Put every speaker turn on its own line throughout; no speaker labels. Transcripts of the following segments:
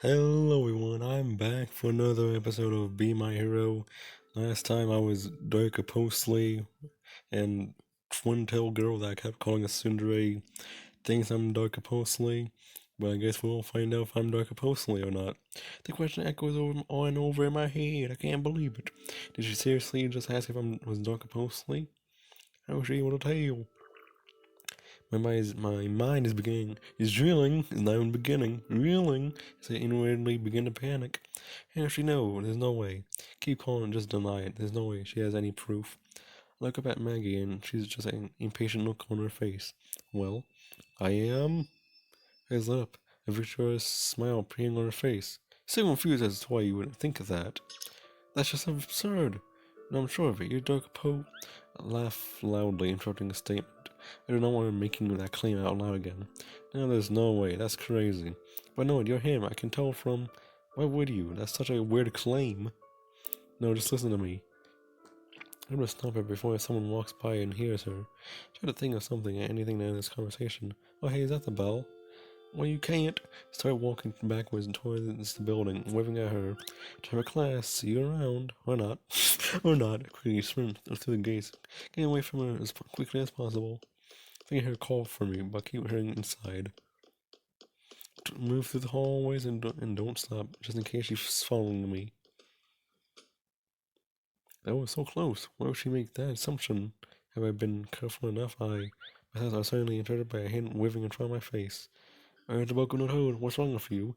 Hello everyone, I'm back for another episode of Be My Hero. Last time I was Dark Postly and Twin Tail Girl that kept calling us Tsundere thinks I'm Dark Postly, but I guess we'll find out if I'm Dark Postly or not. The question echoes over and over in my head. I can't believe it. Did she seriously just ask if I was Dark Postly? How was she able to tell? My mind is drilling, is not even beginning, reeling, as I inwardly begin to panic. And she know, there's no way. Keep calling, just deny it. There's no way she has any proof. I look up at Maggie and she's just an impatient look on her face. Well, I am. Eyes lit up, a victorious smile appearing on her face. So confused as to why you would think of that. That's just absurd. And I'm sure of it. Your dark Poe laughed loudly, interrupting the statement. I do not want him making that claim out loud again. No, there's no way. That's crazy. But no, you're him. I can tell from. Why would you? That's such a weird claim. No, just listen to me. I'm gonna stop her before someone walks by and hears her. Try to think of something, anything to end this conversation. Oh, hey, is that the bell? Well, you can't. Start walking backwards towards the building, waving at her. Time of class, see you around. Or not. Or not. Quickly sprint through the gates, getting away from her as quickly as possible. I think I hear her call for me, but keep hearing inside. Move through the hallways and don't stop, just in case she's following me. That was so close. Why would she make that assumption? Have I been careful enough? My thoughts are suddenly interrupted by a hand waving in front of my face. Alright, the welcome to Toad. What's wrong with you?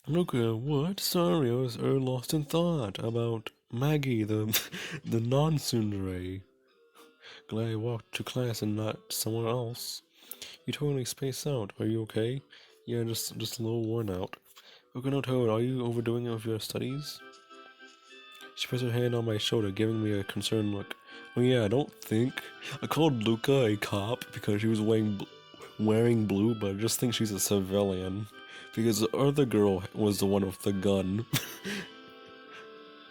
Luca, what? Sorry, I was lost in thought about Maggie, the the non-tsundere. Glad I walked to class and not somewhere else. You totally spaced out. Are you okay? Yeah, just a little worn out. Luca, no Toad, are you overdoing it with your studies? She puts her hand on my shoulder, giving me a concerned look. Oh yeah, I don't think I called Luca a cop because she was wearing blue, but I just think she's a civilian because the other girl was the one with the gun,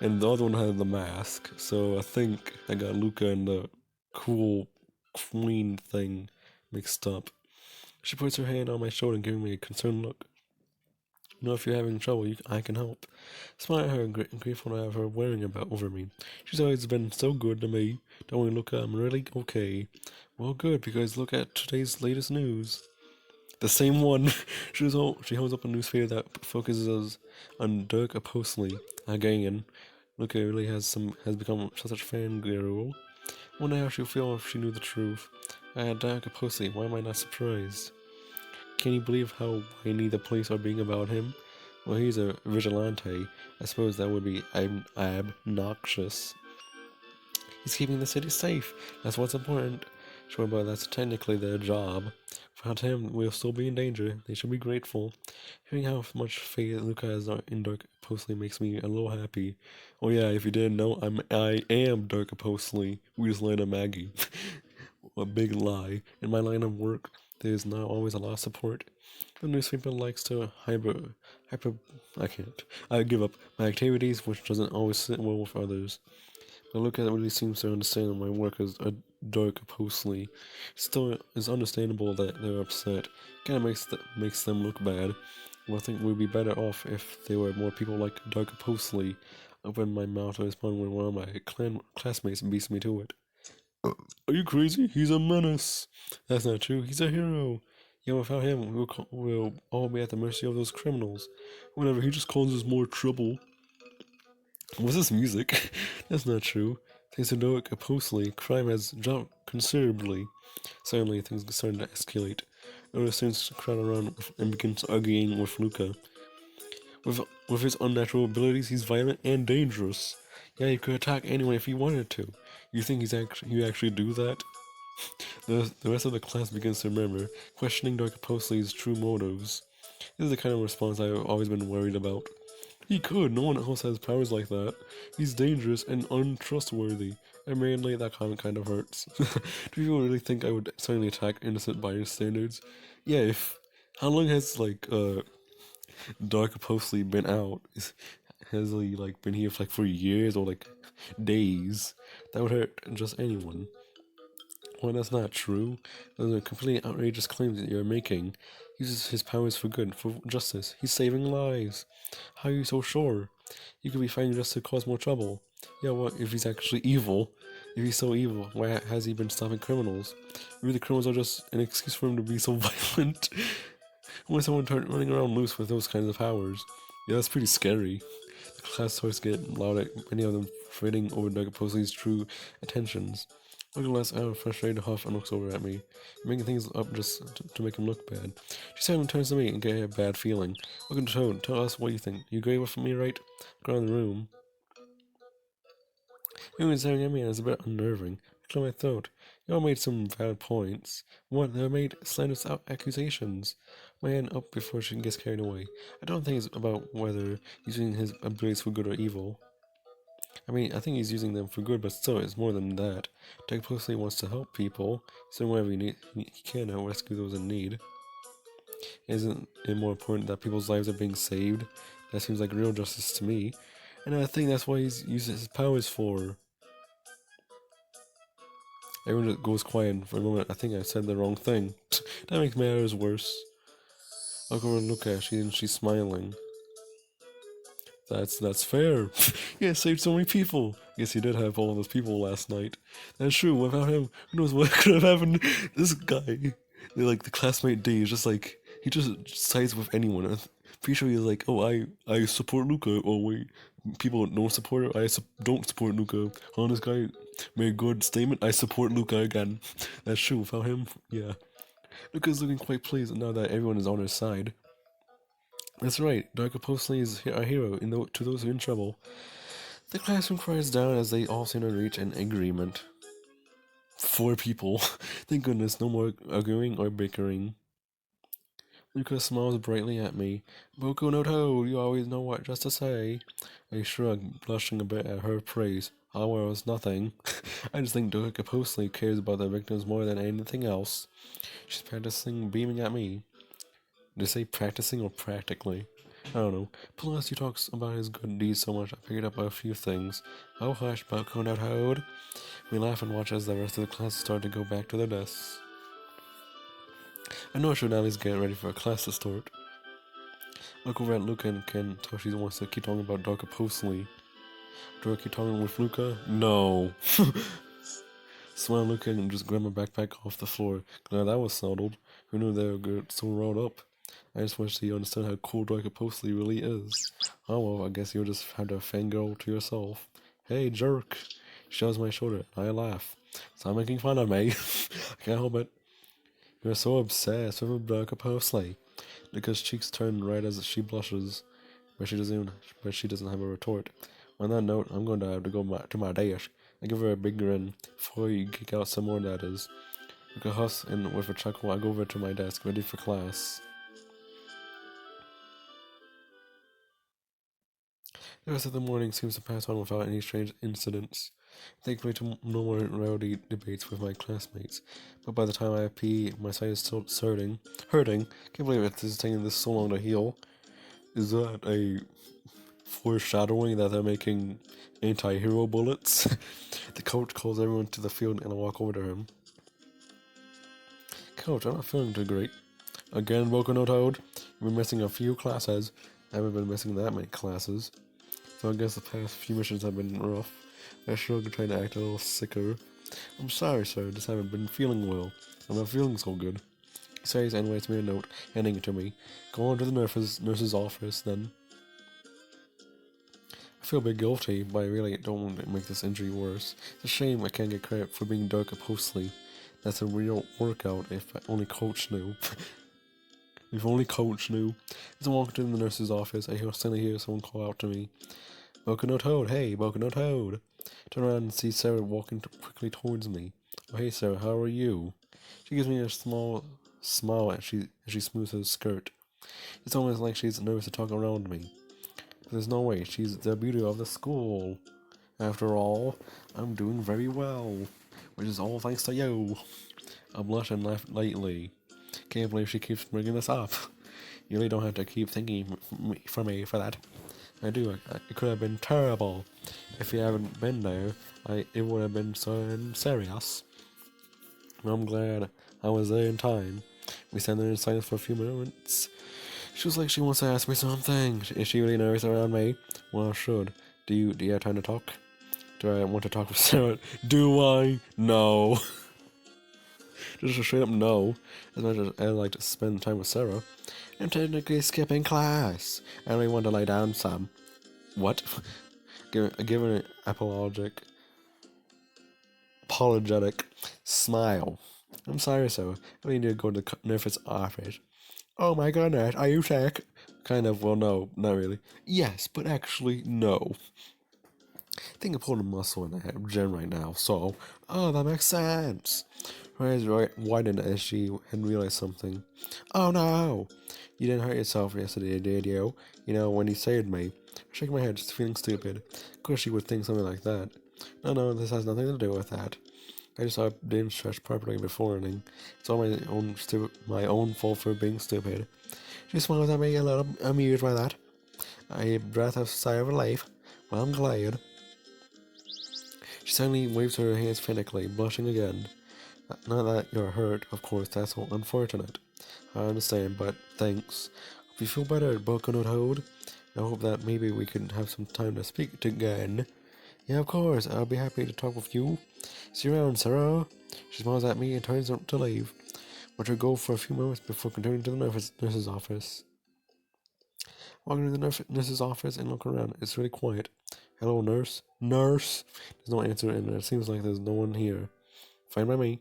and the other one had the mask. So I think I got Luca and the cool queen thing mixed up. She puts her hand on my shoulder, giving me a concerned look. You know, if you're having trouble, I can help. Smile at her and grateful to have her worrying about over me. She's always been so good to me. Don't worry, look, I'm really okay. Well, good, because look at today's latest news. The same one. She holds up a newspaper that focuses on Dirk Apostoli again. Luca really has become such a fangirl. Wonder how she'll feel if she knew the truth. Dirk Apostoli, why am I not surprised? Can you believe how whiny the police are being about him? Well, he's a vigilante. I suppose that would be obnoxious. He's keeping the city safe. That's what's important. Sure, but that's technically their job. Without him, we'll still be in danger. They should be grateful. Hearing how much faith Luca has in Dark Postly makes me a little happy. Oh yeah, if you didn't know, I am Dark Postly. We just landed Maggie. A big lie. In my line of work, there is not always a lot of support. The newspaper likes to hyper. I can't. I give up my activities, which doesn't always sit well with others. But Luca really seems to understand that my work is a dark postly. Still, it's understandable that they're upset. Kind of makes them look bad. Well, I think we'd be better off if there were more people like Dark Postly. Open my mouth to respond when one of my classmates beats me to it. Are you crazy? He's a menace. That's not true. He's a hero. Yeah, without him, we'll all be at the mercy of those criminals. Whatever, he just causes more trouble. What's this music? That's not true. Thanks to Noah Postly, crime has dropped considerably. Suddenly, things started to escalate. Oda starts to crowd around and begins arguing with Luca. With, with his unnatural abilities, he's violent and dangerous. Yeah, he could attack anyone if he wanted to. You think he actually do that? The rest of the class begins to murmur, questioning Dr. Postle's true motives. This is the kind of response I've always been worried about. He could, no one else has powers like that. He's dangerous and untrustworthy. Admittedly, that comment kind of hurts. Do people really think I would suddenly attack innocent bystanders? Yeah, if... How long has, Dark Postly been out? Has he, been here for years or, days? That would hurt just anyone. Well, that's not true. Those are completely outrageous claims that you're making. uses his powers for good, for justice. He's saving lives. How are you so sure? You could be fighting just to cause more trouble. Yeah, what if he's actually evil? If he's so evil, why has he been stopping criminals? Maybe the criminals are just an excuse for him to be so violent. When someone running around loose with those kinds of powers. Yeah, that's pretty scary. The class talks get loud, many of them fretting over Doug Posley's true attentions. Look less out, frustrated, Huff, and looks over at me, making things up just to make him look bad. She suddenly turns to me and get a bad feeling. Look at Toad, tell us what you think. You agree with me, right? Go around the room. Everyone's staring at me and it's a bit unnerving. I clear my throat. You all made some valid points. What? They made slanderous accusations. My hand up before she gets carried away. I don't think it's about whether he's using his abilities for good or evil. I mean, I think he's using them for good, but still, it's more than that. Doug Pusley wants to help people, so whenever he can help rescue those in need. Isn't it more important that people's lives are being saved? That seems like real justice to me. And I think that's what he's using his powers for. Everyone just goes quiet for a moment. I think I said the wrong thing. That makes matters worse. I'll go and look at her, and she's smiling. That's fair. Yeah, saved so many people. Yes, he did have all those people last night. That's true. Without him, who knows what could have happened? This guy, like the classmate D, is just like he just sides with anyone. I'm pretty sure he's like, oh, I support Luca. Oh wait, people don't support her. Don't support Luca. Oh, this guy made a good statement. I support Luca again. That's true. Without him, yeah. Luca's looking quite pleased now that everyone is on his side. That's right, Darko Postley is a hero to those who are in trouble. The classroom quiets down as they all seem to reach an agreement. 4 people. Thank goodness, no more arguing or bickering. Lucas smiles brightly at me. Boku no To, you always know what just to say. I shrug, blushing a bit at her praise. Well, it's nothing. I just think Darko Postley cares about the victims more than anything else. She's practicing beaming at me. Did they say practicing or practically? I don't know. Plus, he talks about his good deeds so much, I picked up a few things. Oh, hush, Balcone out Howard. We laugh and watch as the rest of the class start to go back to their desks. I know Shonali's getting ready for a class to start. Look over at Luca and Ken. Toshi wants to keep talking about Darko Postley. Do I keep talking with Luca? No. Smile Luca and just grab my backpack off the floor. Glad that was settled. Who knew they would get so rolled up? I just wish that you understand how cool Darko Postley really is. Oh well, I guess you'll just have to fangirl to yourself. Hey, jerk! She shoves my shoulder. I laugh. Stop making fun of me. I can't help it. You're so obsessed with Darko Postley. Luca's cheeks turn red as she blushes, but she doesn't have a retort. On that note, I'm going to have to go to my desk. I give her a big grin. Before you kick out some more, that is. Luca huffs, and with a chuckle, I go over to my desk, ready for class. The rest of the morning seems to pass on without any strange incidents. Thankfully, to no more rowdy debates with my classmates. But by the time I have PE, my side is still hurting. Can't believe it is taking this so long to heal. Is that a foreshadowing that they're making anti-hero bullets? The coach calls everyone to the field and I walk over to him. Coach, I'm not feeling too great. Again, Boku no Toad? You've been missing a few classes. I haven't been missing that many classes. So I guess the past few missions have been rough. I sure could try to act a little sicker. I'm sorry, sir, just haven't been feeling well. I'm not feeling so good. He says and writes me a note, handing it to me. Go on to the nurse's office, then. I feel a bit guilty, but I really don't want to make this injury worse. It's a shame I can't get credit for being Darko Postley. That's a real workout if only Coach knew. If only Coach knew. As I walk into the nurse's office, I suddenly hear someone call out to me. Boku no Toad, hey, Boku no Toad. Turn around and see Sarah walking quickly towards me. Oh, hey Sarah, how are you? She gives me a small smile as she smooths her skirt. It's almost like she's nervous to talk around me. But there's no way, she's the beauty of the school. After all, I'm doing very well, which is all thanks to you. I blush and laugh lightly. Can't believe she keeps bringing this up. You really don't have to keep thanking me for that. I do. It could have been terrible. If you haven't been there, it would have been so serious. I'm glad I was there in time. We stand there in silence for a few moments. She was like she wants to ask me something. Is she really nervous around me? Well, I should. Do you have time to talk? Do I want to talk with Sarah? Do I? No. Just a straight up no. As much as I like to spend time with Sarah. I'm technically skipping class. I only want to lay down some. What? Give an apologetic smile. I'm sorry, Sarah. I need to go to the nurse's office. Oh my goodness, are you sick? Kind of, well, no, not really. Yes, but actually, no. I think I'm pulling a muscle in the gym right now, so. Oh, that makes sense. Her eyes widened as she had realized something. Oh no! You didn't hurt yourself yesterday, did you? You know, when you saved me. Shaking my head, just feeling stupid. Of course she would think something like that. No, this has nothing to do with that. I just didn't stretch properly before morning. It's all my own fault for being stupid. She smiles at me, a little amused by that. I breath a sigh of relief. Well, I'm glad. She suddenly waves her hands frantically, blushing again. Not that you're hurt, of course, that's all unfortunate. I understand, but thanks. Hope you feel better, Coconut Hold. I hope that maybe we can have some time to speak again. Yeah, of course, I'll be happy to talk with you. See you around, Sarah. She smiles at me and turns to leave. Watch her go for a few moments before continuing to the nurse's office. Walking into the nurse's office and look around. It's really quiet. Hello, nurse? Nurse! There's no answer, and it seems like there's no one here. Fine by me.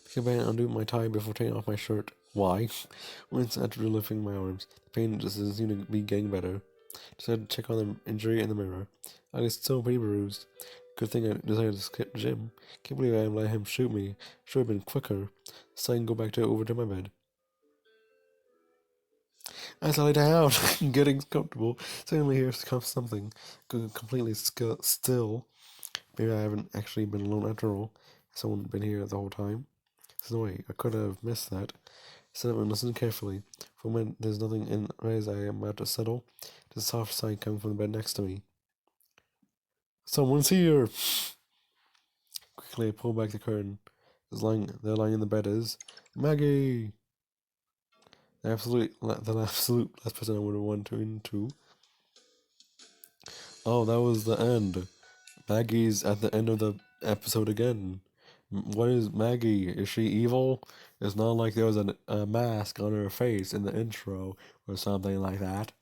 Pick up and undo my tie before taking off my shirt. Why? Once after lifting my arms, the pain just doesn't seem to be getting better. Decided to check on the injury in the mirror. I was so pretty bruised. Good thing I decided to skip gym. Can't believe I let him shoot me. Should have been quicker. So I can go back over to my bed. As I lay down, getting comfortable, suddenly here comes something completely still. Maybe I haven't actually been alone after all. Someone been here the whole time. There's no way. I could have missed that. Sit up and listen carefully. For a moment, there's nothing in as I am about to settle. There's a soft sigh coming from the bed next to me. Someone's here! Quickly, I pull back the curtain. There lying in the bed is Maggie! The absolute last person I would have wanted into. Oh, that was the end. Maggie's at the end of the episode again. What is Maggie? Is she evil? It's not like there was a mask on her face in the intro or something like that.